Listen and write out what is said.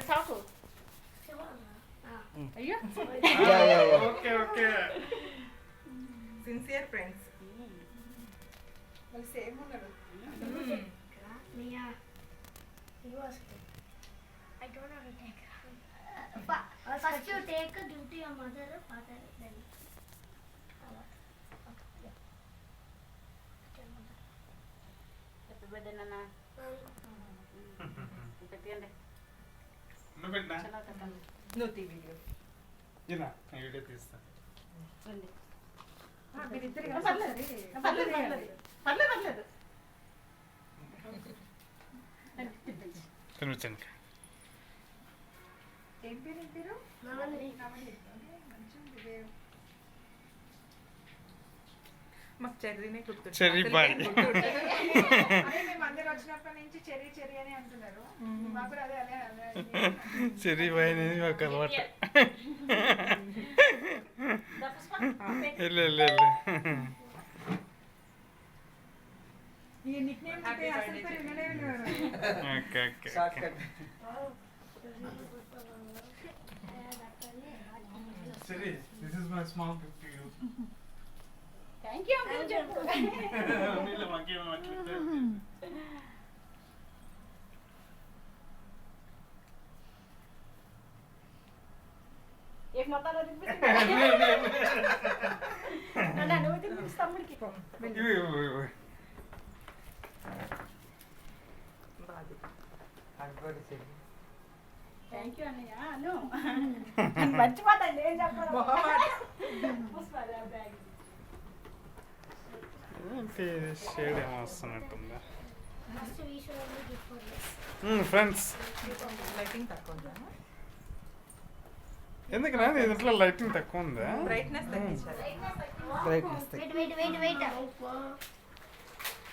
సాకు అయ్యో okay okay sincere friends వాళ్ళు సేమ్ ఉన్నారు Mia, he was good. I don't know to take. First you take a duty your mother, father, then. Happy birthday నాన్న పెట్టండి నువ్వు పెట్టినా చాలా పెట్టండి నువ్వు తీ వీడియో ఇలా వీడియో తీస్తా రండి మీరిద్దరు పర్లేదు పర్లేదు పర్లేదు పర్లేదు కనిపించండి ఏం పేరు మాకు చెర్రీనే గుర్తు చెర్రీ బాయ్ మేము అందరు వచ్చినప్పటి నుంచి చెర్రీ చెర్రీ అని అంటున్నారు మాకు కూడా అదే అదే అదే చెర్రీ బాయ్ అనేది మాకు అలవాటు వెళ్ళు వెళ్ళు వెళ్ళు ఈ నిక్ నేమ్ అంటే అసలు పేరు వినలే వినరు okay okay cherry this is my small gift to you thank you uncle చెప్పు నీళ్ళ మాకేమో అట్లా ఏం మొత్తాలు నువ్వు తినిపించి తమ్ముడికి థ్యాంక్ యూ అన్నయ్య అను మర్చిపోతాండి ఏం చెప్పాలి షేడ్ ఏమో వస్తున్నట్టుందా First we should only give for this. Friends lighting తక్కువ ఉందా ఎందుకు నా దీంట్లో లైటింగ్ తక్కువ ఉందా బ్రైట్నెస్ తగ్గించాలి Wait.